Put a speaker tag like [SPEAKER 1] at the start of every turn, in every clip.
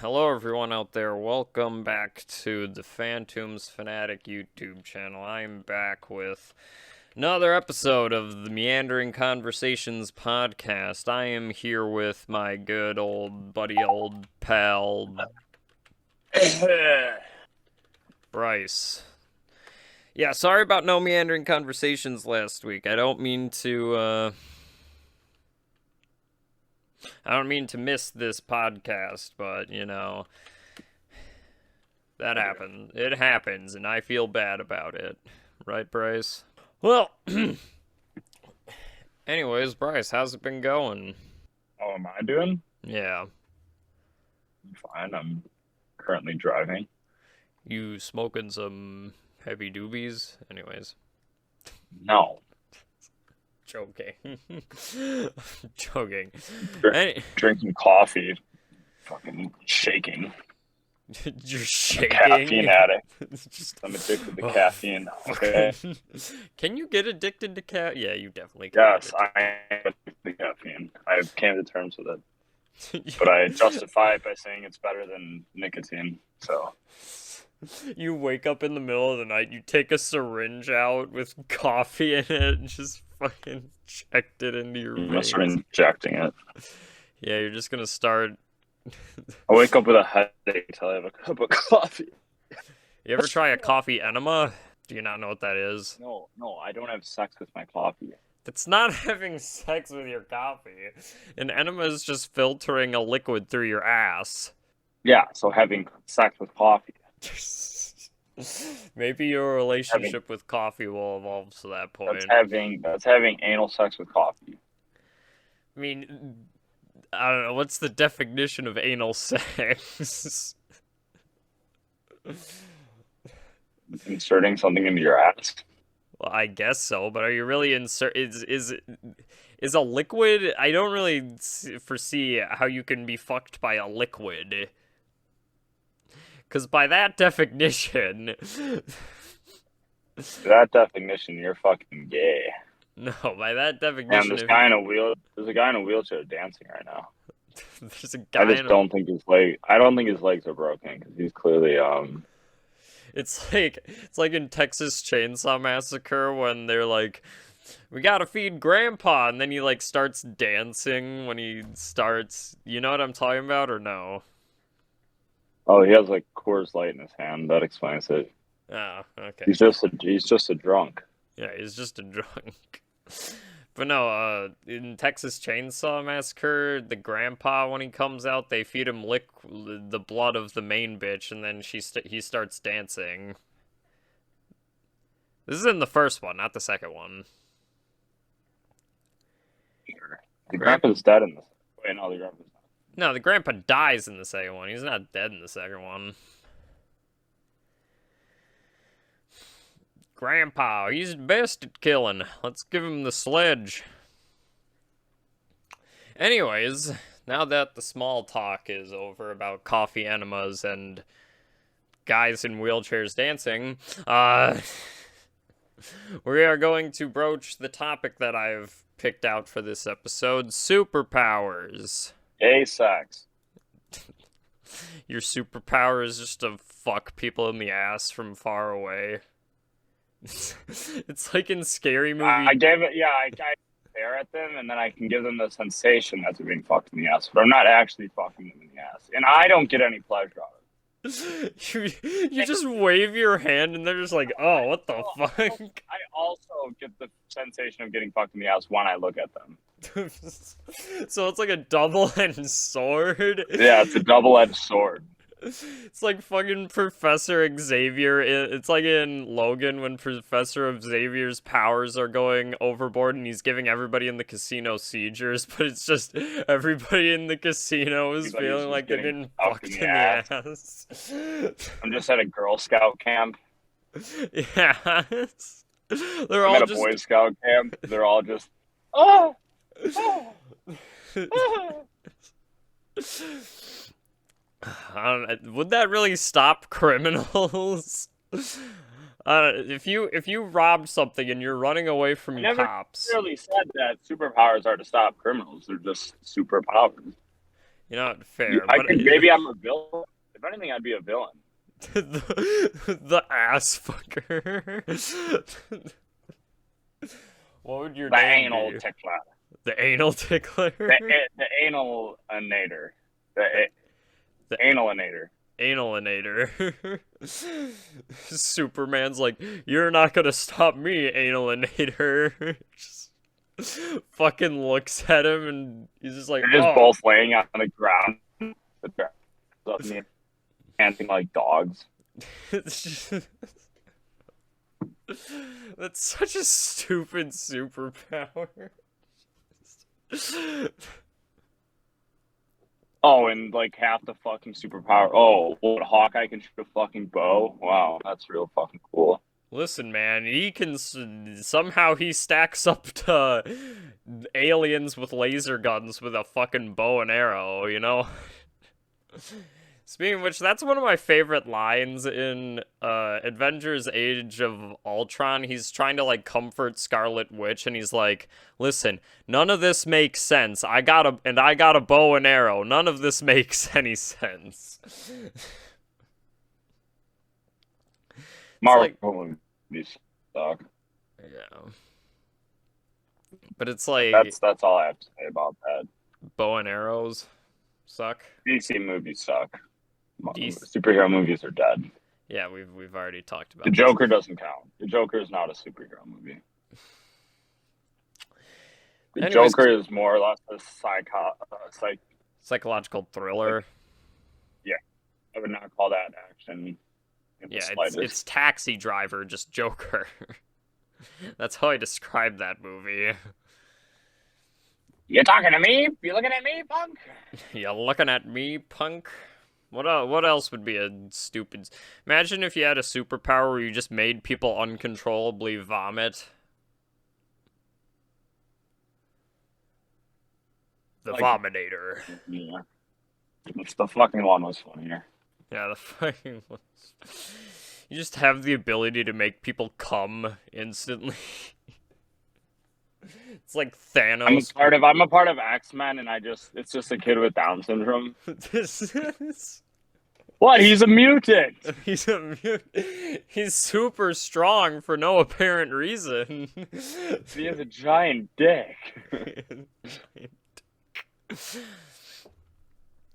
[SPEAKER 1] Hello everyone out there, welcome back to the Phantoms Fanatic YouTube channel. I'm back with another episode of the Meandering Conversations podcast. I am here with my good old buddy, old pal, Bryce. Yeah, sorry about no Meandering Conversations last week. I don't mean to miss this podcast, but, you know, that happened. It happens, and I feel bad about it. Right, Bryce? Well, anyways, Bryce, how's it been going?
[SPEAKER 2] How am I doing?
[SPEAKER 1] Yeah.
[SPEAKER 2] I'm fine. I'm currently driving.
[SPEAKER 1] You smoking some heavy doobies? Anyways.
[SPEAKER 2] No.
[SPEAKER 1] Joking. Joking.
[SPEAKER 2] Drinking coffee. Fucking shaking.
[SPEAKER 1] You're
[SPEAKER 2] I'm a
[SPEAKER 1] shaking.
[SPEAKER 2] caffeine addict.
[SPEAKER 1] Just...
[SPEAKER 2] I'm addicted to caffeine. Okay.
[SPEAKER 1] Can you get addicted to caffeine? Yeah, you definitely can.
[SPEAKER 2] Yes, I am addicted to caffeine. I came to terms with it. But I justify it by saying it's better than nicotine. So
[SPEAKER 1] you wake up in the middle of the night, you take a syringe out with coffee in it, and just fucking inject it into your
[SPEAKER 2] I'm gonna
[SPEAKER 1] veins.
[SPEAKER 2] start injecting it.
[SPEAKER 1] Yeah, you're just gonna start.
[SPEAKER 2] I wake up with a headache until I have a cup of coffee.
[SPEAKER 1] You ever try a coffee enema? Do you not know what that is?
[SPEAKER 2] No, I don't have sex with my coffee.
[SPEAKER 1] It's not having sex with your coffee. An enema is just filtering a liquid through your ass.
[SPEAKER 2] Yeah, so having sex with coffee.
[SPEAKER 1] Maybe your relationship with coffee will evolve to that point.
[SPEAKER 2] That's having anal sex with coffee.
[SPEAKER 1] I mean, I don't know, what's the definition of anal sex?
[SPEAKER 2] Inserting something into your ass.
[SPEAKER 1] Well, I guess so, but are you really is a liquid? I don't really foresee how you can be fucked by a liquid. Because by that definition...
[SPEAKER 2] You're fucking gay.
[SPEAKER 1] No, by that definition...
[SPEAKER 2] And there's a guy in a wheelchair dancing right now.
[SPEAKER 1] There's a guy
[SPEAKER 2] I don't think his legs are broken, because he's clearly,
[SPEAKER 1] It's like in Texas Chainsaw Massacre when they're like, we gotta feed Grandpa, and then he, like, starts dancing when he starts... You know what I'm talking about, or no?
[SPEAKER 2] Oh, he has, like, Coors Light in his hand. That explains it.
[SPEAKER 1] Oh, okay.
[SPEAKER 2] He's just a drunk.
[SPEAKER 1] Yeah, he's just a drunk. But no, in Texas Chainsaw Massacre, the grandpa, when he comes out, they feed him the blood of the main bitch, and then he starts dancing. This is in the first one, not the second one.
[SPEAKER 2] Sure. The grandpa's dead in this. Wait, no, the grandpa's not.
[SPEAKER 1] No, the grandpa dies in the second one. He's not dead in the second one. Grandpa, he's the best at killing. Let's give him the sledge. Anyways, now that the small talk is over about coffee enemas and guys in wheelchairs dancing, we are going to broach the topic that I've picked out for this episode, superpowers.
[SPEAKER 2] Gay sex.
[SPEAKER 1] Your superpower is just to fuck people in the ass from far away. It's like in Scary Movie.
[SPEAKER 2] I stare at them, and then I can give them the sensation that they're being fucked in the ass, but I'm not actually fucking them in the ass, and I don't get any pleasure out of it.
[SPEAKER 1] You just wave your hand, and they're just like, oh, what the fuck?
[SPEAKER 2] I also get the sensation of getting fucked in the ass when I look at them.
[SPEAKER 1] So it's like a double-edged sword?
[SPEAKER 2] Yeah, it's a double-edged sword.
[SPEAKER 1] It's like fucking Professor Xavier. It's like in Logan when Professor Xavier's powers are going overboard and he's giving everybody in the casino seizures, but it's just everybody in the casino is feeling like they've been fucked in the ass.
[SPEAKER 2] I'm just at a Girl Scout camp.
[SPEAKER 1] Yeah. They're
[SPEAKER 2] I'm
[SPEAKER 1] all
[SPEAKER 2] at a Boy Scout camp. They're all just, oh! Oh! Oh!
[SPEAKER 1] Would that really stop criminals? If you robbed something and you're running away from cops.
[SPEAKER 2] I never necessarily said that superpowers are to stop criminals. They're just superpowers.
[SPEAKER 1] You're not fair,
[SPEAKER 2] I
[SPEAKER 1] but
[SPEAKER 2] could, maybe I'm a villain. If anything, I'd be a villain.
[SPEAKER 1] the ass fucker. What would your
[SPEAKER 2] The
[SPEAKER 1] name
[SPEAKER 2] anal
[SPEAKER 1] be?
[SPEAKER 2] tickler.
[SPEAKER 1] The anal tickler?
[SPEAKER 2] The anal-inator. The
[SPEAKER 1] The
[SPEAKER 2] analinator.
[SPEAKER 1] analinator. Superman's like, you're not gonna stop me, analinator. Just fucking looks at him and he's just like,
[SPEAKER 2] They're just
[SPEAKER 1] oh.
[SPEAKER 2] both laying on the ground. Panting like dogs.
[SPEAKER 1] That's such a stupid superpower.
[SPEAKER 2] Oh, and like half the fucking superpower. Oh, what, Hawkeye can shoot a fucking bow? Wow, that's real fucking cool.
[SPEAKER 1] Listen, man, he can somehow he stacks up to aliens with laser guns with a fucking bow and arrow, you know? Speaking of which, that's one of my favorite lines in Avengers Age of Ultron. He's trying to, like, comfort Scarlet Witch, and he's like, listen, none of this makes sense. I got a bow and arrow. None of this makes any sense.
[SPEAKER 2] Marvel
[SPEAKER 1] like,
[SPEAKER 2] movies suck.
[SPEAKER 1] Yeah. But it's like...
[SPEAKER 2] That's all I have to say about that.
[SPEAKER 1] Bow and arrows suck.
[SPEAKER 2] DC movies suck.
[SPEAKER 1] DC...
[SPEAKER 2] Superhero movies are dead.
[SPEAKER 1] Yeah, we've already talked about
[SPEAKER 2] The Joker doesn't count. The Joker is not a superhero movie. The Joker is more or less a
[SPEAKER 1] psychological thriller.
[SPEAKER 2] Yeah, I would not call that action.
[SPEAKER 1] Yeah, it's Taxi Driver, just Joker. That's how I describe that movie.
[SPEAKER 2] You talking to me? You looking at me, punk?
[SPEAKER 1] You looking at me, punk? What else would be a stupid... Imagine if you had a superpower where you just made people uncontrollably vomit. The Vominator.
[SPEAKER 2] Yeah. The fucking one was funnier.
[SPEAKER 1] Yeah, the fucking one. You just have the ability to make people come instantly. It's like Thanos.
[SPEAKER 2] I'm a part of X-Men, and it's just a kid with Down syndrome. What? He's a mutant.
[SPEAKER 1] He's a mutant. He's super strong for no apparent reason.
[SPEAKER 2] He has a giant dick.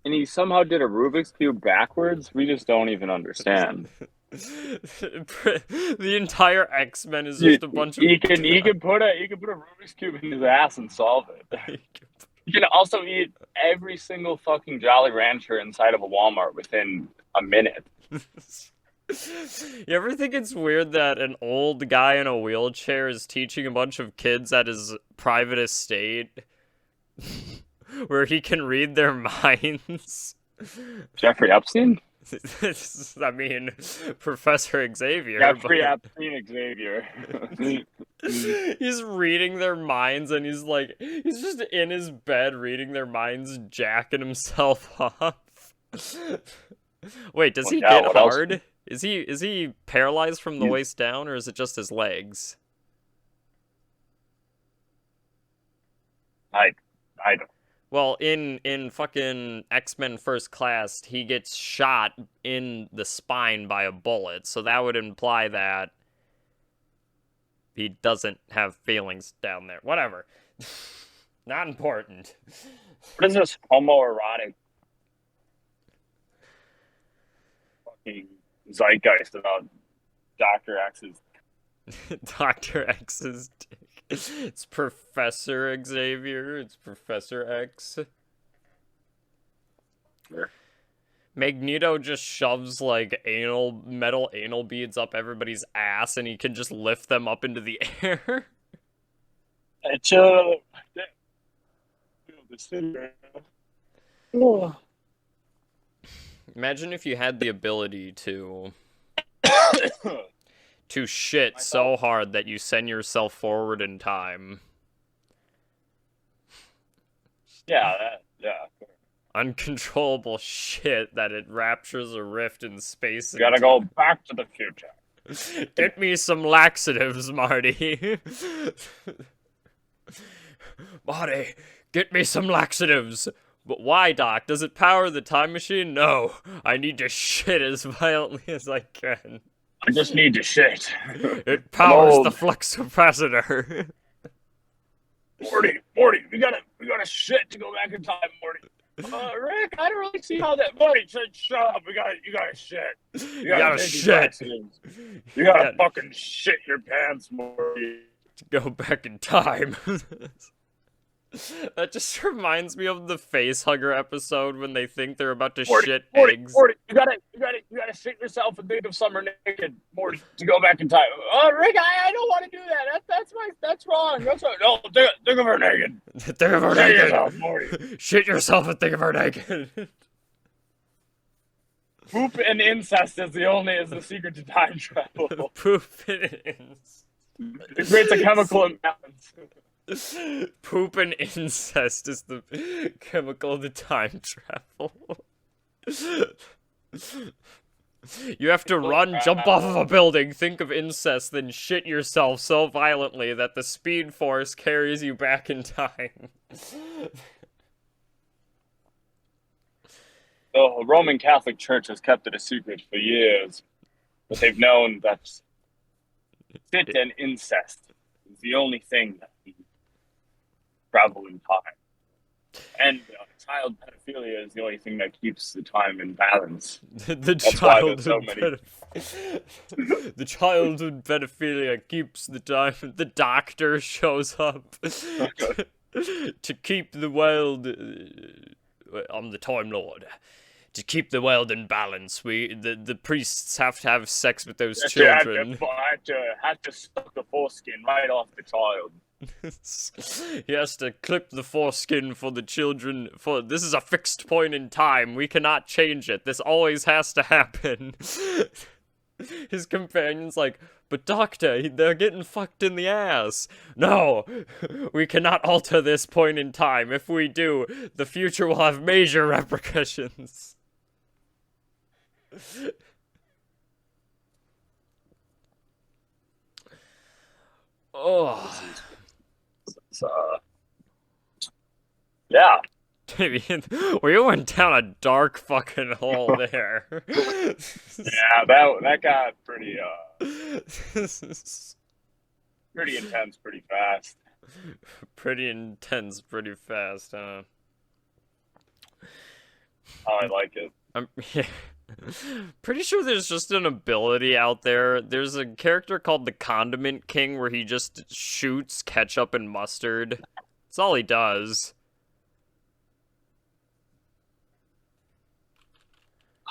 [SPEAKER 2] And he somehow did a Rubik's Cube backwards? We just don't even understand.
[SPEAKER 1] The entire X-Men is just a bunch of...
[SPEAKER 2] He can put a Rubik's Cube in his ass and solve it. He can also eat every single fucking Jolly Rancher inside of a Walmart within a minute.
[SPEAKER 1] You ever think it's weird that an old guy in a wheelchair is teaching a bunch of kids at his private estate where he can read their minds?
[SPEAKER 2] Jeffrey Epstein?
[SPEAKER 1] I mean, Professor Xavier.
[SPEAKER 2] Jeffrey Epstein Xavier.
[SPEAKER 1] He's reading their minds, and he's just in his bed reading their minds, jacking himself off. Wait, does he get hard? Else? Is he paralyzed from the waist down, or is it just his legs?
[SPEAKER 2] I don't.
[SPEAKER 1] Well, in fucking X-Men First Class, he gets shot in the spine by a bullet, so that would imply that he doesn't have feelings down there. Whatever. Not important.
[SPEAKER 2] What is this homoerotic fucking zeitgeist about Dr. X's?
[SPEAKER 1] Dr. X's dick. It's Professor Xavier. It's Professor X.
[SPEAKER 2] Sure.
[SPEAKER 1] Magneto just shoves like metal anal beads up everybody's ass, and he can just lift them up into the air. Imagine if you had the ability to shit so hard that you send yourself forward in time.
[SPEAKER 2] Yeah.
[SPEAKER 1] Uncontrollable shit that it raptures a rift in space.
[SPEAKER 2] You gotta go back to the future.
[SPEAKER 1] Get me some laxatives, Marty. Marty, get me some laxatives. But why, Doc? Does it power the time machine? No. I need to shit as violently as I can.
[SPEAKER 2] I just need to shit.
[SPEAKER 1] It
[SPEAKER 2] I'm
[SPEAKER 1] powers the
[SPEAKER 2] old.
[SPEAKER 1] flux capacitor.
[SPEAKER 2] Morty, we gotta shit to go back in time, Morty. Rick, I don't really see how that. Morty, shut up. You gotta shit. You gotta take these
[SPEAKER 1] shit.
[SPEAKER 2] vaccines. You gotta fucking shit your pants, Morty.
[SPEAKER 1] To go back in time. That just reminds me of the Facehugger episode when they think they're about to shit eggs.
[SPEAKER 2] Morty, you gotta shit yourself and think of summer naked, Morty, to go back in time. Oh, Rick, I don't want to do that. That's wrong. That's wrong. No, think of her naked.
[SPEAKER 1] Think of her
[SPEAKER 2] Shit
[SPEAKER 1] naked.
[SPEAKER 2] yourself, Morty.
[SPEAKER 1] Shit yourself and think of her naked.
[SPEAKER 2] Poop and incest is the secret to time travel.
[SPEAKER 1] Poop and incest.
[SPEAKER 2] It creates a chemical imbalance.
[SPEAKER 1] Poop and incest is the chemical of the time travel. You have to run, jump off of a building, think of incest, then shit yourself so violently that the speed force carries you back in time.
[SPEAKER 2] The Roman Catholic Church has kept it a secret for years, but they've known that shit and incest is the only thing that can travel in time. And child pedophilia is the only thing that keeps the time in balance.
[SPEAKER 1] The childhood pedophilia keeps the time. The doctor shows up to keep the world. I'm the Time Lord. To keep the world in balance, the priests have to have sex with those children.
[SPEAKER 2] Have to suck the foreskin right off the child.
[SPEAKER 1] He has to clip the foreskin for the children. For this is a fixed point in time. We cannot change it. This always has to happen. His companion's like, but doctor, they're getting fucked in the ass. No, we cannot alter this point in time. If we do, the future will have major repercussions. Oh.
[SPEAKER 2] Yeah.
[SPEAKER 1] We went down a dark fucking hole there.
[SPEAKER 2] Yeah, that got pretty intense pretty fast.
[SPEAKER 1] Pretty intense pretty fast, huh?
[SPEAKER 2] Oh, I like it.
[SPEAKER 1] Yeah. Pretty sure there's just an ability out there. There's a character called the Condiment King where he just shoots ketchup and mustard. That's all he does.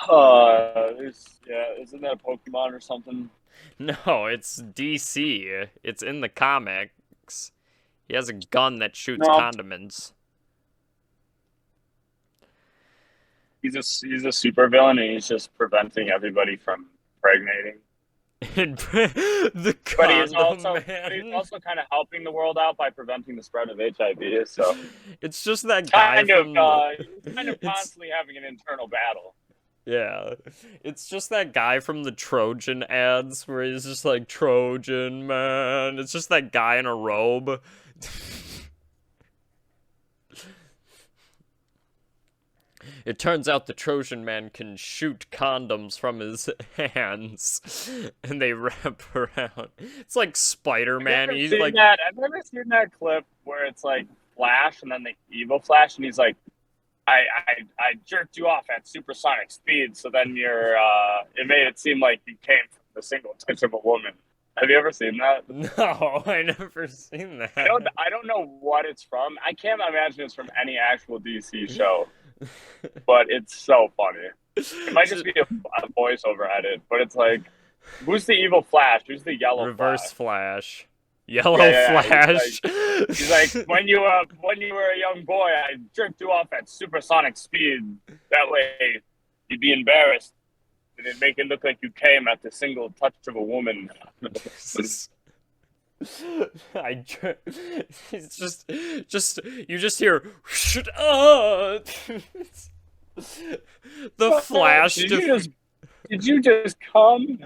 [SPEAKER 2] Isn't that a Pokemon or something?
[SPEAKER 1] No, it's DC. It's in the comics. He has a gun that shoots condiments.
[SPEAKER 2] He's a super villain, and he's just preventing everybody from impregnating.
[SPEAKER 1] But he's also
[SPEAKER 2] kind of helping the world out by preventing the spread of HIV. So
[SPEAKER 1] it's just that guy
[SPEAKER 2] he's kind of constantly having an internal battle.
[SPEAKER 1] Yeah, it's just that guy from the Trojan ads where he's just like, Trojan man. It's just that guy in a robe. It turns out the Trojan man can shoot condoms from his hands, and they wrap around. It's like Spider-Man. He's like,
[SPEAKER 2] I've never seen that clip where it's like Flash and then the evil Flash, and he's like, I jerked you off at supersonic speed, so then it made it seem like you came from the single touch of a woman. Have you ever seen that?
[SPEAKER 1] No, I never seen that.
[SPEAKER 2] I don't know what it's from. I can't imagine it's from any actual DC show, but it's so funny. It might just be a voiceover edit, but it's like, who's the evil Flash? Who's the yellow
[SPEAKER 1] Reverse
[SPEAKER 2] Flash?
[SPEAKER 1] Yellow Flash.
[SPEAKER 2] He's like, when you were a young boy, I jerked you off at supersonic speed. That way, you'd be embarrassed, and it'd make it look like you came at the single touch of a woman.
[SPEAKER 1] It's just you just hear the Flash.
[SPEAKER 2] Did you just come?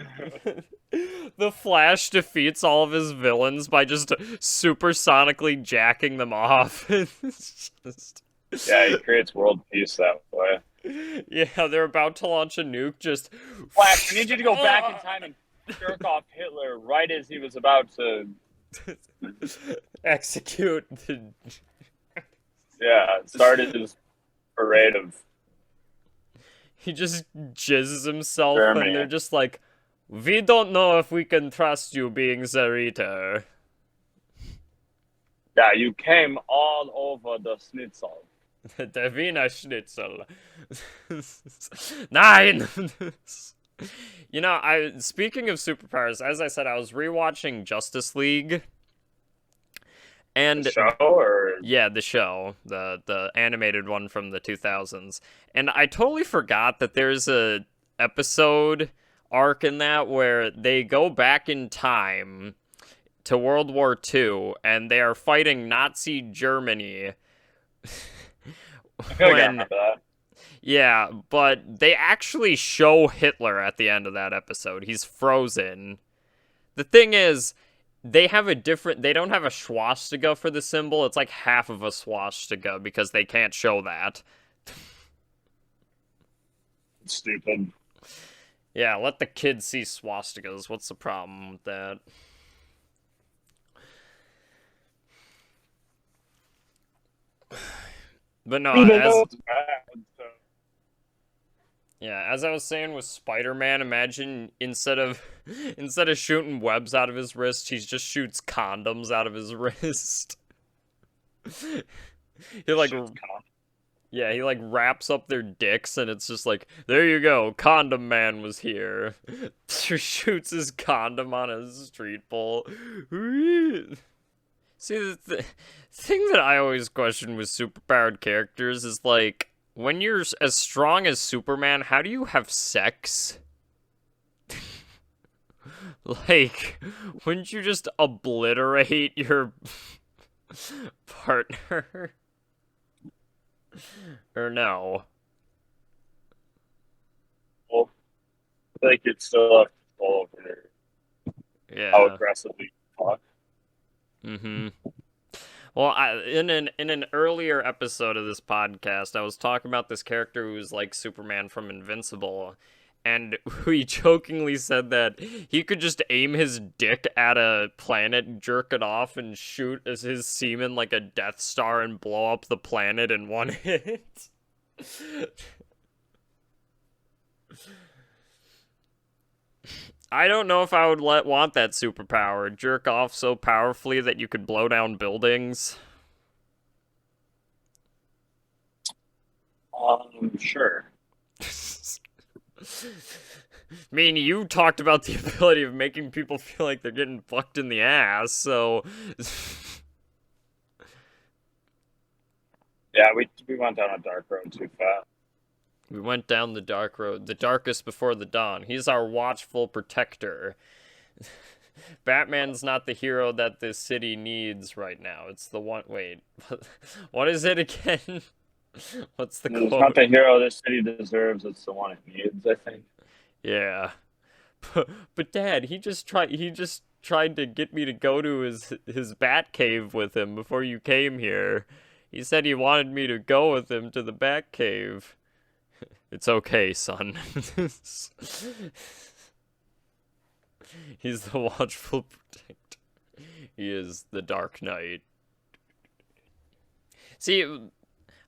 [SPEAKER 1] The Flash defeats all of his villains by just supersonically jacking them off. It's just...
[SPEAKER 2] Yeah, he creates world peace that way.
[SPEAKER 1] Yeah, they're about to launch a nuke, just
[SPEAKER 2] Flash, we need you to go back in time and jerk off Hitler right as he was about to.
[SPEAKER 1] execute the.
[SPEAKER 2] Yeah, start his parade of
[SPEAKER 1] He just jizzes himself, and they're
[SPEAKER 2] Germany.
[SPEAKER 1] just like, we don't know if we can trust you being Zerito.
[SPEAKER 2] Yeah, you came all over the schnitzel.
[SPEAKER 1] Der Wiener Schnitzel. Nein! You know, speaking of superpowers, as I said, I was rewatching Justice League,
[SPEAKER 2] The
[SPEAKER 1] and
[SPEAKER 2] show, or
[SPEAKER 1] yeah, the show, the animated one from the 2000s. And I totally forgot that there's a episode arc in that where they go back in time to World War II and they are fighting Nazi Germany
[SPEAKER 2] I feel like I
[SPEAKER 1] when
[SPEAKER 2] remember that.
[SPEAKER 1] yeah, but they actually show Hitler at the end of that episode. He's frozen. The thing is, they don't have a swastika for the symbol. It's like half of a swastika because they can't show that.
[SPEAKER 2] It's stupid.
[SPEAKER 1] Yeah, let the kids see swastikas. What's the problem with that? But no,
[SPEAKER 2] Even though
[SPEAKER 1] as
[SPEAKER 2] it's bad, so
[SPEAKER 1] yeah, as I was saying with Spider-Man, imagine instead of shooting webs out of his wrist, he just shoots condoms out of his wrist. he like
[SPEAKER 2] shit's con.
[SPEAKER 1] Yeah, he like wraps up their dicks and it's just like, there you go, Condom Man was here. Shoots his condom on a street pole. See, the thing that I always question with superpowered characters is like, when you're as strong as Superman, how do you have sex? Like, wouldn't you just obliterate your partner? Or no?
[SPEAKER 2] Well, I feel like it's still have control over how
[SPEAKER 1] Yeah.
[SPEAKER 2] aggressively you talk.
[SPEAKER 1] Mm-hmm. Well, in an earlier episode of this podcast, I was talking about this character who was like Superman from Invincible, and we jokingly said that he could just aim his dick at a planet, jerk it off, and shoot as his semen like a Death Star and blow up the planet in one hit. I don't know if I would want that superpower. Jerk off so powerfully that you could blow down buildings.
[SPEAKER 2] Sure.
[SPEAKER 1] I mean, you talked about the ability of making people feel like they're getting fucked in the ass, so
[SPEAKER 2] Yeah, we went down a dark road too fast.
[SPEAKER 1] we went down the dark road, the darkest before the dawn. He's our watchful protector. Batman's not the hero that this city needs right now. It's the one. Wait, what is it again? What's the
[SPEAKER 2] It's not
[SPEAKER 1] quote?
[SPEAKER 2] the hero this city deserves, it's the one it needs, I think.
[SPEAKER 1] Yeah. But Dad, he just tried to get me to go to his bat cave with him before you came here. He said he wanted me to go with him to the bat cave. It's okay, son. He's the watchful protector. He is the Dark Knight. See,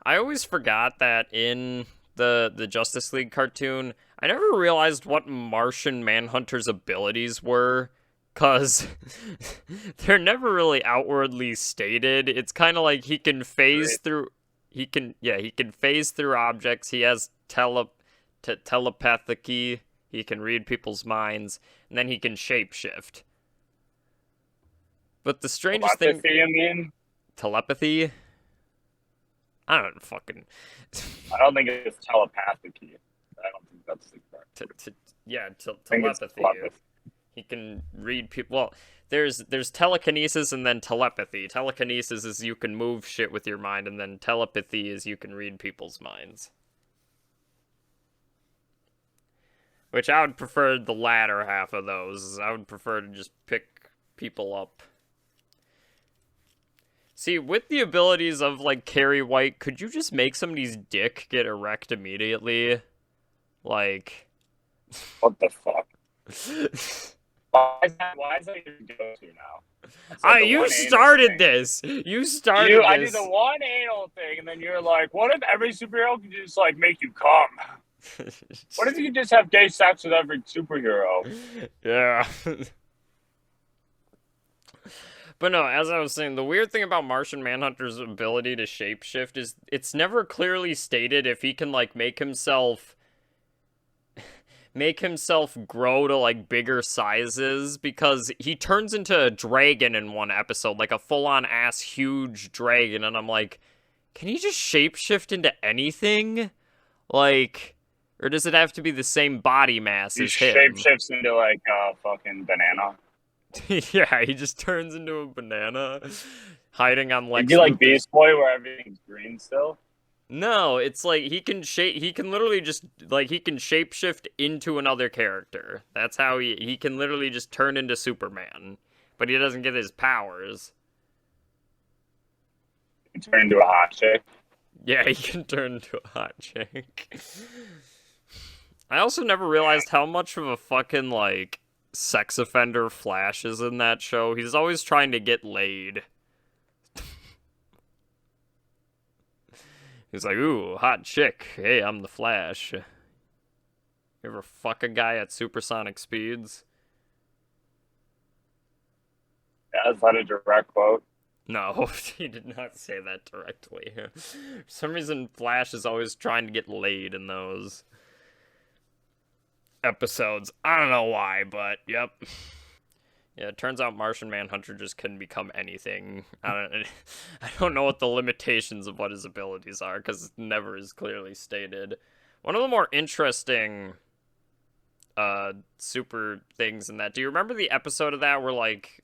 [SPEAKER 1] I always forgot that in the Justice League cartoon, I never realized what Martian Manhunter's abilities were, cause they're never really outwardly stated. It's kind of like he can phase
[SPEAKER 2] Right.
[SPEAKER 1] through. He can phase through objects. He has telepathy. He can read people's minds, and then he can shapeshift. But the strangest thing,
[SPEAKER 2] Telepathy, I mean?
[SPEAKER 1] telepathy. I don't fucking.
[SPEAKER 2] I don't think it's telepathic. I don't think that's the correct
[SPEAKER 1] t-
[SPEAKER 2] word.
[SPEAKER 1] t- yeah,
[SPEAKER 2] I think it's
[SPEAKER 1] telepathy.
[SPEAKER 2] telepathy.
[SPEAKER 1] He can read people. Well, there's telekinesis and then telepathy. Telekinesis is you can move shit with your mind, and then telepathy is you can read people's minds. Which I would prefer the latter half of those. I would prefer to just pick people up. See, with the abilities of, like, Carrie White, could you just make somebody's dick get erect immediately? Like...
[SPEAKER 2] What the fuck? Why is that your go-to now? I said
[SPEAKER 1] Ah,
[SPEAKER 2] the
[SPEAKER 1] you
[SPEAKER 2] one anal
[SPEAKER 1] started
[SPEAKER 2] thing.
[SPEAKER 1] this! You started
[SPEAKER 2] I did the
[SPEAKER 1] this!
[SPEAKER 2] one anal thing, and then you're like, what if every superhero could just, like, make you come? What if you could just have gay sex with every superhero?
[SPEAKER 1] Yeah. But no, as I was saying, the weird thing about Martian Manhunter's ability to shapeshift is it's never clearly stated if he can, like, make himself grow to, like, bigger sizes, because he turns into a dragon in one episode, like a full-on ass huge dragon, and I'm like, can he just shapeshift into anything? Like, or does it have to be the same body mass
[SPEAKER 2] He
[SPEAKER 1] as him?
[SPEAKER 2] shapeshifts into, like, a fucking banana.
[SPEAKER 1] Yeah, he just turns into a banana, hiding on
[SPEAKER 2] It'd
[SPEAKER 1] Lex
[SPEAKER 2] be like
[SPEAKER 1] Luthor's.
[SPEAKER 2] Beast Boy, where everything's green still.
[SPEAKER 1] No, it's like he can literally just, like, he can shapeshift into another character. That's how he can literally just turn into Superman, but he doesn't get his powers.
[SPEAKER 2] He turn into a hot chick.
[SPEAKER 1] Yeah, he can turn into a hot chick. I also never realized how much of a fucking, like, sex offender Flash is in that show. He's always trying to get laid. He's like, ooh, hot chick. Hey, I'm the Flash. You ever fuck a guy at supersonic speeds?
[SPEAKER 2] Yeah, is that a direct quote?
[SPEAKER 1] No, he did not say that directly. For some reason, Flash is always trying to get laid in those episodes. I don't know why, but yep. Yeah, it turns out Martian Manhunter just can become anything. I don't know what the limitations of what his abilities are, because it never is clearly stated. One of the more interesting super things in that. Do you remember the episode of that where, like,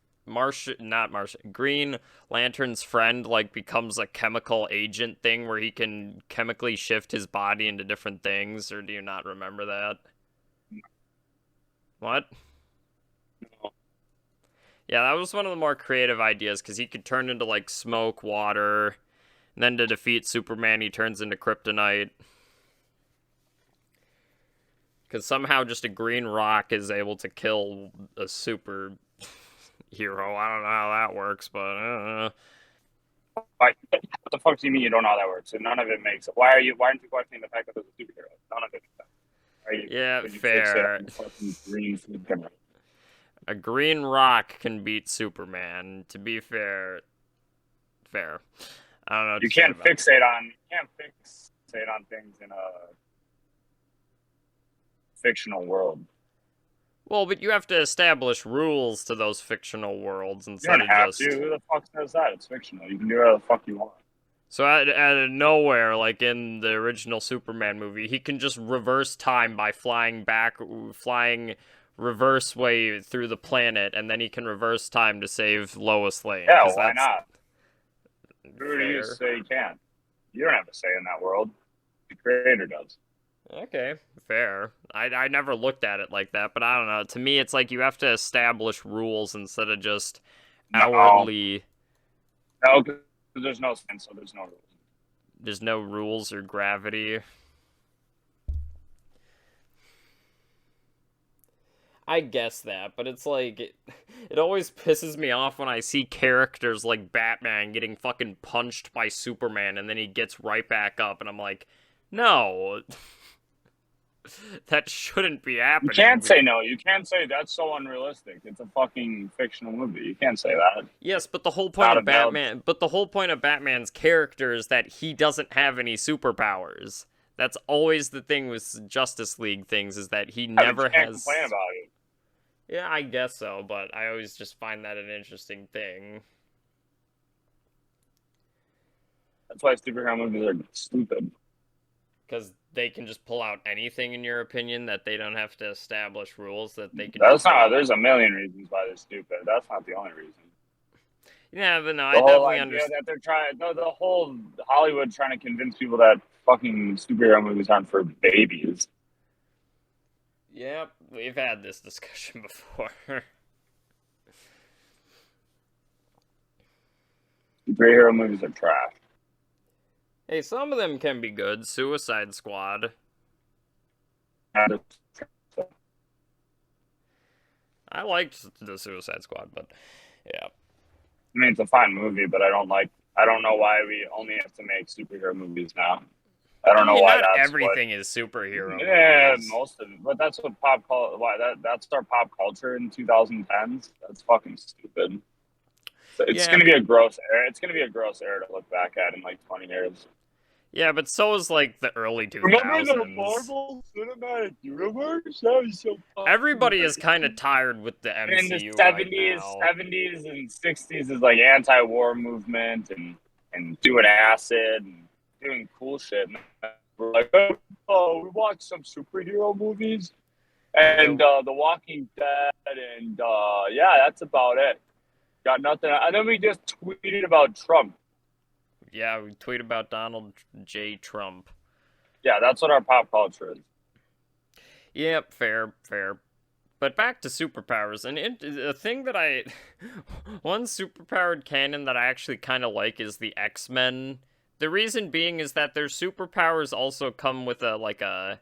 [SPEAKER 1] Green Lantern's friend, like, becomes a chemical agent thing where he can chemically shift his body into different things, or do you not remember that? What?
[SPEAKER 2] No.
[SPEAKER 1] Yeah, that was one of the more creative ideas, because he could turn into, like, smoke, water, and then to defeat Superman, he turns into kryptonite. Because somehow just a green rock is able to kill a super hero. I don't know how that works, but
[SPEAKER 2] What the fuck do you mean you don't know how that works? And none of it makes it. Why aren't you questioning the fact that there's a superhero? None of it makes sense. Why are you?
[SPEAKER 1] yeah,
[SPEAKER 2] Would you fix it
[SPEAKER 1] fair.
[SPEAKER 2] on fucking green superhero?
[SPEAKER 1] A green rock can beat Superman. To be fair, fair. I don't know what
[SPEAKER 2] You
[SPEAKER 1] to say
[SPEAKER 2] can't
[SPEAKER 1] about that.
[SPEAKER 2] fixate on things in a fictional world.
[SPEAKER 1] Well, but you have to establish rules to those fictional worlds
[SPEAKER 2] You
[SPEAKER 1] instead
[SPEAKER 2] don't
[SPEAKER 1] of
[SPEAKER 2] have to.
[SPEAKER 1] just.
[SPEAKER 2] Who the fuck says that? It's fictional. You can do whatever the fuck you want.
[SPEAKER 1] So out of nowhere, like in the original Superman movie, he can just reverse time by flying reverse way through the planet, and then he can reverse time to save Lois Lane.
[SPEAKER 2] Yeah,
[SPEAKER 1] Because
[SPEAKER 2] why
[SPEAKER 1] that's
[SPEAKER 2] not? Who are you to
[SPEAKER 1] fair.
[SPEAKER 2] say you can't? You don't have a say in that world. The creator does.
[SPEAKER 1] Okay, fair. I never looked at it like that, but I don't know. To me, it's like you have to establish rules instead of just
[SPEAKER 2] No,
[SPEAKER 1] outwardly.
[SPEAKER 2] no, because there's no sense, so there's no rules.
[SPEAKER 1] There's no rules or gravity. I guess that, but it's like it always pisses me off when I see characters like Batman getting fucking punched by Superman and then he gets right back up and I'm like, "No. That shouldn't be
[SPEAKER 2] You
[SPEAKER 1] happening."
[SPEAKER 2] can't say no. You can't say that's so unrealistic. It's a fucking fictional movie. You can't say that.
[SPEAKER 1] Yes, but the whole point
[SPEAKER 2] Not
[SPEAKER 1] of
[SPEAKER 2] available.
[SPEAKER 1] Batman's character is that he doesn't have any superpowers. That's always the thing with Justice League things is that he
[SPEAKER 2] Yeah, but you
[SPEAKER 1] never
[SPEAKER 2] can't complain
[SPEAKER 1] has.
[SPEAKER 2] about it.
[SPEAKER 1] Yeah, I guess so, but I always just find that an interesting thing.
[SPEAKER 2] That's why superhero movies are stupid.
[SPEAKER 1] Because they can just pull out anything, in your opinion, that they don't have to establish rules, that they can just
[SPEAKER 2] That's
[SPEAKER 1] pull
[SPEAKER 2] not.
[SPEAKER 1] out.
[SPEAKER 2] There's a million reasons why they're stupid. That's not the only reason.
[SPEAKER 1] Yeah, but no,
[SPEAKER 2] The
[SPEAKER 1] I
[SPEAKER 2] whole
[SPEAKER 1] definitely
[SPEAKER 2] idea
[SPEAKER 1] understand.
[SPEAKER 2] that they're trying, the whole Hollywood trying to convince people that fucking superhero movies aren't for babies.
[SPEAKER 1] Yep, we've had this discussion before.
[SPEAKER 2] superhero movies are trash.
[SPEAKER 1] Hey, some of them can be good. Suicide Squad.
[SPEAKER 2] And
[SPEAKER 1] I liked the Suicide Squad, but yeah.
[SPEAKER 2] I mean, it's a fine movie, but I don't like. I don't know why we only have to make superhero movies now. I
[SPEAKER 1] I
[SPEAKER 2] don't know
[SPEAKER 1] mean,
[SPEAKER 2] why
[SPEAKER 1] not
[SPEAKER 2] that's what.
[SPEAKER 1] everything is superhero
[SPEAKER 2] Yeah,
[SPEAKER 1] movies.
[SPEAKER 2] most of it, but that's what pop culture. Why that's our pop culture in 2010s. That's fucking stupid. So it's
[SPEAKER 1] Yeah,
[SPEAKER 2] gonna be a gross era. It's gonna be a gross era to look back at in like 20 years.
[SPEAKER 1] yeah, but so is like the early
[SPEAKER 2] Remember the
[SPEAKER 1] 2000s.
[SPEAKER 2] Marvel Cinematic Universe? That was so fucking
[SPEAKER 1] Everybody is kind of
[SPEAKER 2] great.
[SPEAKER 1] tired with the
[SPEAKER 2] In the
[SPEAKER 1] MCU right
[SPEAKER 2] 70s,
[SPEAKER 1] now.
[SPEAKER 2] 70s and 60s is like anti-war movement and doing acid and doing cool shit. And we're like, oh, we watched some superhero movies
[SPEAKER 1] Yeah,
[SPEAKER 2] and The Walking Dead, and yeah, that's about it. Got nothing. And then we just tweeted about Trump.
[SPEAKER 1] yeah, we tweet about Donald J. Trump.
[SPEAKER 2] Yeah, that's what our pop culture is.
[SPEAKER 1] Yep, fair, fair. But back to superpowers, and a thing that I, one superpowered canon that I actually kind of like is the X-Men. The reason being is that their superpowers also come with like a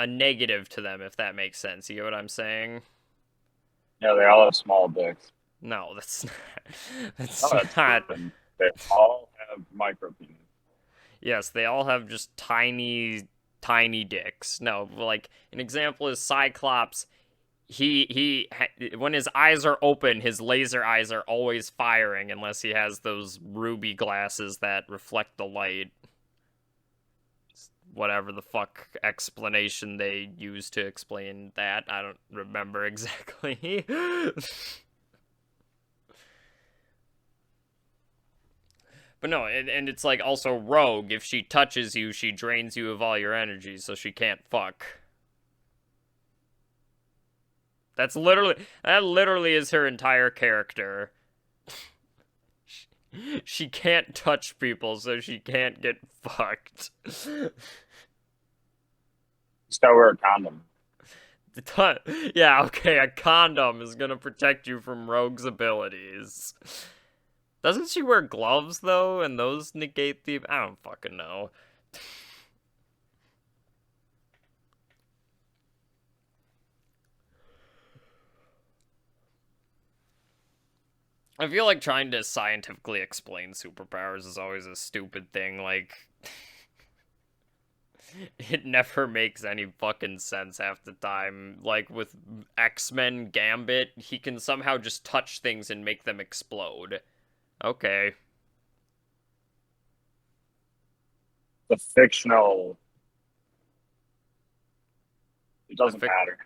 [SPEAKER 1] negative to them, if that makes sense. You get what I'm saying?
[SPEAKER 2] Yeah, they all have small dicks.
[SPEAKER 1] No, that's not.
[SPEAKER 2] Oh,
[SPEAKER 1] That's
[SPEAKER 2] that's
[SPEAKER 1] not.
[SPEAKER 2] proven. They all have micro penis.
[SPEAKER 1] Yes, they all have just tiny, tiny dicks. No, like an example is Cyclops. When his eyes are open, his laser eyes are always firing unless he has those ruby glasses that reflect the light. Whatever the fuck explanation they use to explain that, I don't remember exactly. But no, and it's like also Rogue. If she touches you, she drains you of all your energy, so she can't fuck. That literally is her entire character. She can't touch people, so she can't get fucked.
[SPEAKER 2] Just gotta wear a condom.
[SPEAKER 1] Yeah, okay, a condom is gonna protect you from Rogue's abilities. Doesn't she wear gloves though, and those negate the? I don't fucking know. I feel like trying to scientifically explain superpowers is always a stupid thing. Like, it never makes any fucking sense half the time. Like with X-Men Gambit, he can somehow just touch things and make them explode. Okay.
[SPEAKER 2] The fictional, it
[SPEAKER 1] The
[SPEAKER 2] doesn't
[SPEAKER 1] fic
[SPEAKER 2] matter.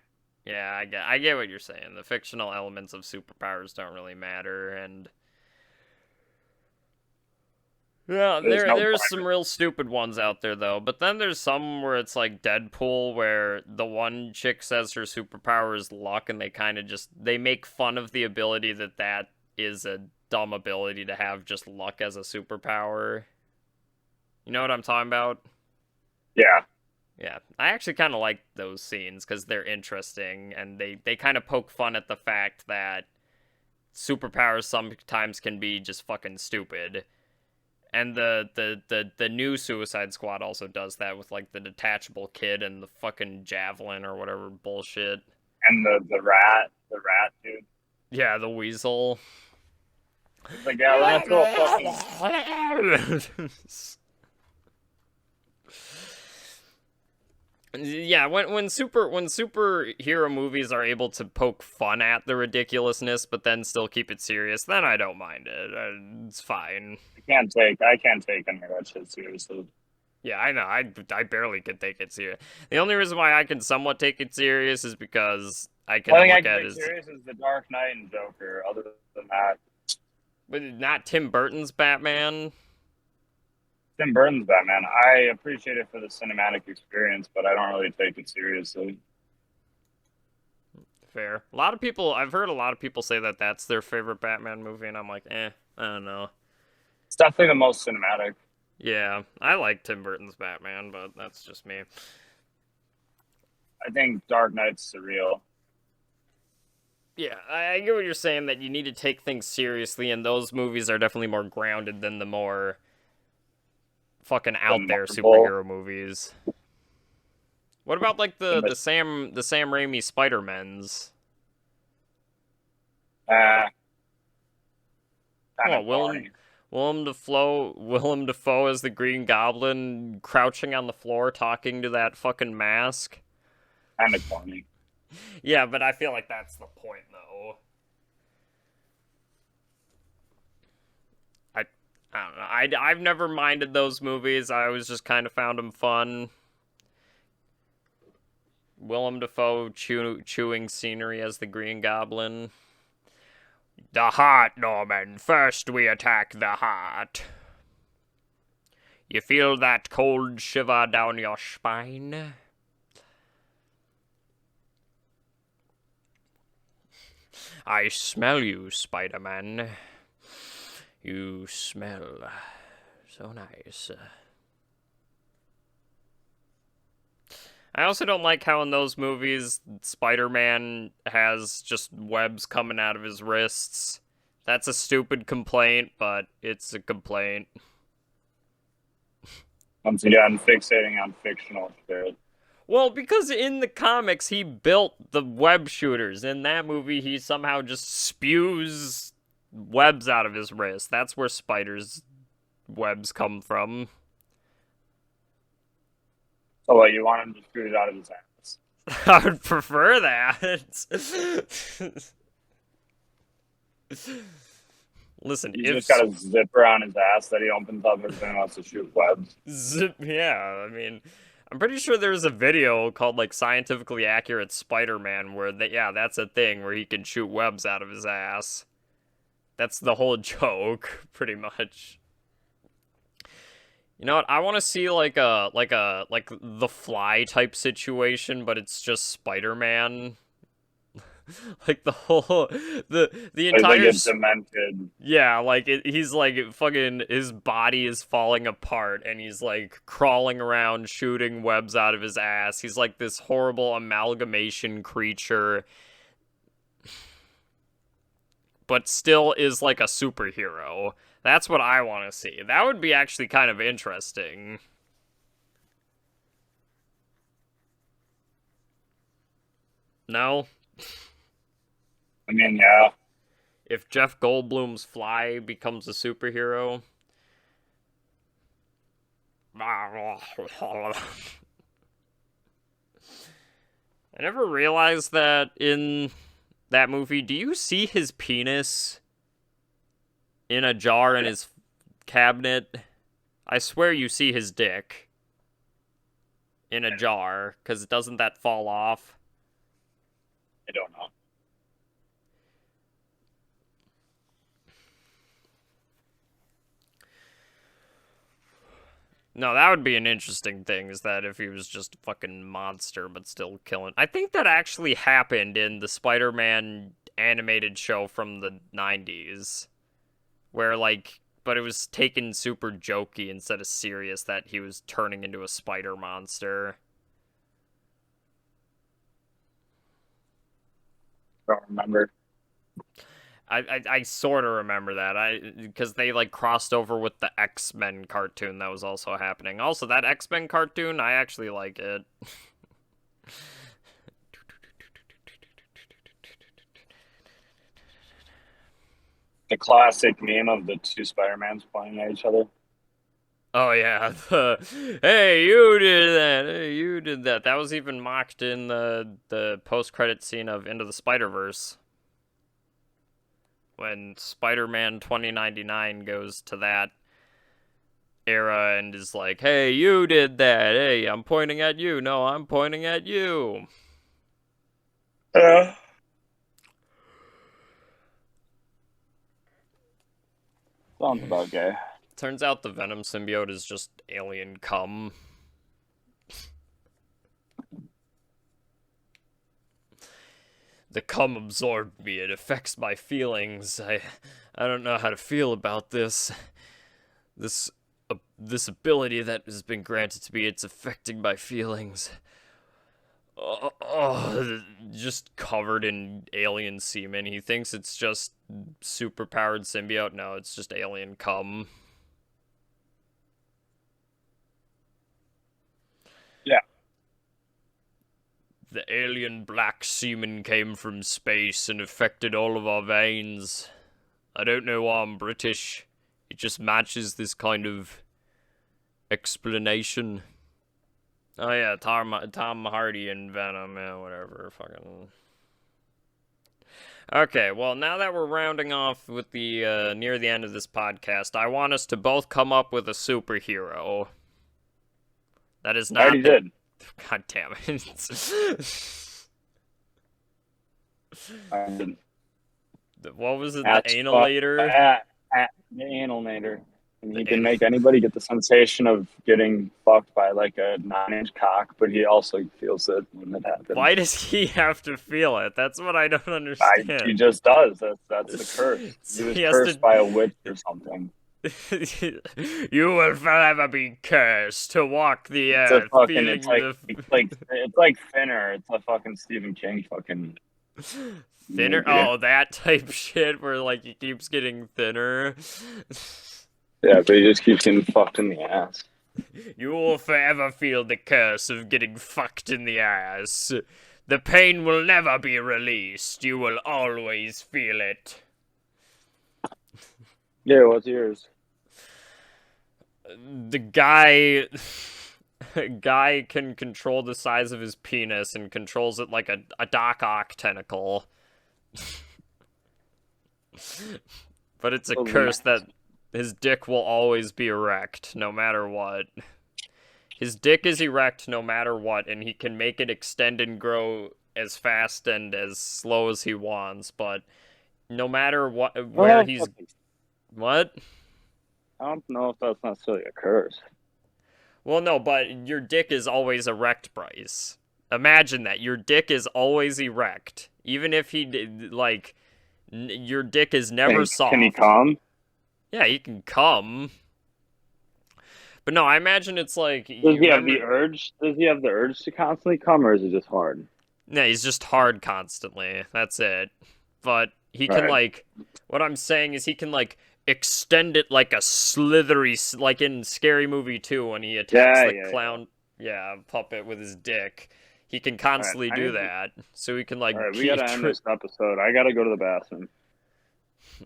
[SPEAKER 1] Yeah, I get what you're saying. The fictional elements of superpowers don't really matter, and yeah,
[SPEAKER 2] There's no
[SPEAKER 1] there's
[SPEAKER 2] point.
[SPEAKER 1] some real stupid ones out there though. But then there's some where it's like Deadpool, where the one chick says her superpower is luck, and they kind of just they make fun of the ability that is a dumb ability to have just luck as a superpower. You know what I'm talking about?
[SPEAKER 2] Yeah,
[SPEAKER 1] Yeah, I actually kind of like those scenes because they're interesting, and they kind of poke fun at the fact that superpowers sometimes can be just fucking stupid. And the new Suicide Squad also does that with like the detachable kid and the fucking javelin or whatever bullshit.
[SPEAKER 2] and the rat dude.
[SPEAKER 1] Yeah, the weasel.
[SPEAKER 2] It's like, yeah, let's go fucking.
[SPEAKER 1] Yeah, when superhero movies are able to poke fun at the ridiculousness but then still keep it serious, then I don't mind it. It's fine.
[SPEAKER 2] I can't take any of that shit seriously.
[SPEAKER 1] Yeah, I know. I barely can take it serious. The only reason why I can somewhat take it serious is because I
[SPEAKER 2] The
[SPEAKER 1] can
[SPEAKER 2] only thing I
[SPEAKER 1] look
[SPEAKER 2] can
[SPEAKER 1] at
[SPEAKER 2] take
[SPEAKER 1] it as,
[SPEAKER 2] serious is the Dark Knight and Joker. Other than that,
[SPEAKER 1] but not Tim Burton's Batman.
[SPEAKER 2] Tim Burton's Batman. I appreciate it for the cinematic experience, but I don't really take it seriously.
[SPEAKER 1] Fair. A lot of people, I've heard a lot of people say that that's their favorite Batman movie, and I'm like, I don't know.
[SPEAKER 2] It's definitely the most cinematic.
[SPEAKER 1] Yeah, I like Tim Burton's Batman, but that's just me.
[SPEAKER 2] I think Dark Knight's surreal.
[SPEAKER 1] Yeah, I get what you're saying, that you need to take things seriously, and those movies are definitely more grounded than the more fucking
[SPEAKER 2] The
[SPEAKER 1] out there
[SPEAKER 2] Marvel,
[SPEAKER 1] superhero movies. What about like
[SPEAKER 2] the
[SPEAKER 1] the Sam Raimi Spider-Mans?
[SPEAKER 2] kind
[SPEAKER 1] Well,
[SPEAKER 2] of corny,
[SPEAKER 1] Willem Dafoe as the Green Goblin, crouching on the floor talking to that fucking mask.
[SPEAKER 2] kind of corny.
[SPEAKER 1] Yeah, but I feel like that's the point, though. I I don't know. I've never minded those movies. I always just kind of found them fun. Willem Dafoe chewing scenery as the Green Goblin. The heart, Norman. First we attack the heart. You feel that cold shiver down your spine? I smell you, Spider-Man. You smell so nice. I also don't like how in those movies Spider-Man has just webs coming out of his wrists. That's a stupid complaint, but it's a complaint.
[SPEAKER 2] Once again, fixating on fictional shit.
[SPEAKER 1] Well, because in the comics he built the web shooters. In that movie he somehow just spews webs out of his wrist. That's where spiders' webs come from.
[SPEAKER 2] So, what, you want him to shoot it out of his ass?
[SPEAKER 1] I would prefer that. Listen,
[SPEAKER 2] He's
[SPEAKER 1] if
[SPEAKER 2] just got a zipper on his ass that he opens up every time he wants to shoot webs.
[SPEAKER 1] zip, yeah, I mean, I'm pretty sure there's a video called like Scientifically Accurate Spider-Man where yeah, that's a thing where he can shoot webs out of his ass. That's the whole joke, pretty much. You know what? I want to see like the Fly type situation, but it's just Spider-Man. Like the whole the
[SPEAKER 2] Like they
[SPEAKER 1] entire
[SPEAKER 2] get demented.
[SPEAKER 1] yeah, like he's like fucking his body is falling apart and he's like crawling around shooting webs out of his ass. He's like this horrible amalgamation creature, but still is like a superhero. That's what I want to see. That would be actually kind of interesting. No?
[SPEAKER 2] I mean, yeah.
[SPEAKER 1] If Jeff Goldblum's Fly becomes a superhero. I never realized that in that movie. Do you see his penis in a jar in his cabinet? I swear you see his dick in a jar, because doesn't that fall off?
[SPEAKER 2] I don't know.
[SPEAKER 1] No, that would be an interesting thing, is that if he was just a fucking monster but still killing. I think that actually happened in the Spider-Man animated show from the 90s, where like, but it was taken super jokey instead of serious that he was turning into a spider monster.
[SPEAKER 2] Don't remember.
[SPEAKER 1] I sort of remember that, because they like crossed over with the X-Men cartoon that was also happening. Also, that X-Men cartoon, I actually like it.
[SPEAKER 2] The classic meme of the two Spider-Mans pointing at each other.
[SPEAKER 1] Oh yeah, hey, you did that. Hey, you did that. That was even mocked in the post-credit scene of Into the Spider-Verse, when Spider-Man 2099 goes to that era and is like, "Hey, you did that. Hey, I'm pointing at you. No, I'm pointing at you."
[SPEAKER 2] Yeah. Sounds about gay.
[SPEAKER 1] Turns out the Venom symbiote is just alien cum. The cum absorbed me. It affects my feelings. I don't know how to feel about this. This ability that has been granted to me, it's affecting my feelings. Just covered in alien semen. He thinks it's just superpowered symbiote. No, it's just alien cum.
[SPEAKER 2] Yeah.
[SPEAKER 1] The alien black semen came from space and affected all of our veins. I don't know why I'm British. It just matches this kind of explanation. Oh yeah, Tom Hardy and Venom, yeah, whatever, fucking. Okay, well, now that we're rounding off with the, near the end of this podcast, I want us to both come up with a superhero. That is
[SPEAKER 2] I already
[SPEAKER 1] not the...
[SPEAKER 2] did.
[SPEAKER 1] God damn it.
[SPEAKER 2] I did.
[SPEAKER 1] What was it, the
[SPEAKER 2] That's
[SPEAKER 1] analator?
[SPEAKER 2] the analnator. And he
[SPEAKER 1] The
[SPEAKER 2] can
[SPEAKER 1] an-
[SPEAKER 2] make anybody get the sensation of getting fucked by like a 9-inch cock, but he also feels it when it happens.
[SPEAKER 1] Why does he have to feel it? That's what I don't
[SPEAKER 2] He
[SPEAKER 1] understand.
[SPEAKER 2] just does. That's the curse. He was
[SPEAKER 1] He has
[SPEAKER 2] cursed by a witch or something.
[SPEAKER 1] You will forever be cursed to walk the
[SPEAKER 2] It's a
[SPEAKER 1] earth,
[SPEAKER 2] fucking.
[SPEAKER 1] feeling the
[SPEAKER 2] It's like Thinner. It's a fucking Stephen King fucking
[SPEAKER 1] thinner.
[SPEAKER 2] movie.
[SPEAKER 1] Oh, that type shit where like he keeps getting thinner.
[SPEAKER 2] Yeah, but he just keeps getting fucked in the ass.
[SPEAKER 1] You will forever feel the curse of getting fucked in the ass. The pain will never be released. You will always feel it.
[SPEAKER 2] Yeah, what's yours?
[SPEAKER 1] The guy can control the size of his penis and controls it like a Doc Ock tentacle. But it's a curse that his dick will always be erect, no matter what. His dick is erect no matter what, and he can make it extend and grow as fast and as slow as he wants, but no matter what, where he's... What?
[SPEAKER 2] I don't know if that's necessarily a curse.
[SPEAKER 1] Well, no, but your dick is always erect, Bryce. Imagine that. Your dick is always erect. Even if like, your dick is never soft.
[SPEAKER 2] Can he come?
[SPEAKER 1] Yeah, he can come. But no, I imagine it's like...
[SPEAKER 2] Does he have the urge? Does he have the urge to constantly come, or is it just hard?
[SPEAKER 1] Yeah, he's just hard constantly. That's it. But he can, like... What I'm saying is he can, like, extend it like a slithery... Like in Scary Movie 2 when he attacks the clown... Yeah, puppet with his dick. He can constantly do that. So he can, like...
[SPEAKER 2] Alright, we gotta end this episode. I gotta go to the bathroom.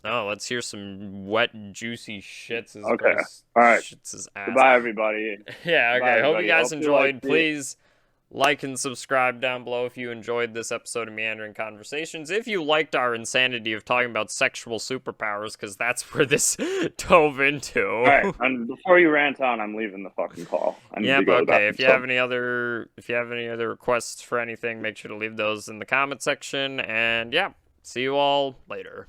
[SPEAKER 1] Oh, let's hear some wet, juicy shits.
[SPEAKER 2] Okay. Alright.
[SPEAKER 1] Shits his ass.
[SPEAKER 2] Goodbye, everybody.
[SPEAKER 1] Yeah, okay.
[SPEAKER 2] Goodbye,
[SPEAKER 1] Hope you guys enjoyed. Please
[SPEAKER 3] Like and subscribe down below if you enjoyed this episode of Meandering Conversations. If you liked our insanity of talking about sexual superpowers, because that's where this dove into.
[SPEAKER 2] All right, and before you rant on, I'm leaving the fucking call.
[SPEAKER 3] Yep, okay. If you have any other requests for anything, make sure to leave those in the comment section. And yeah, see you all later.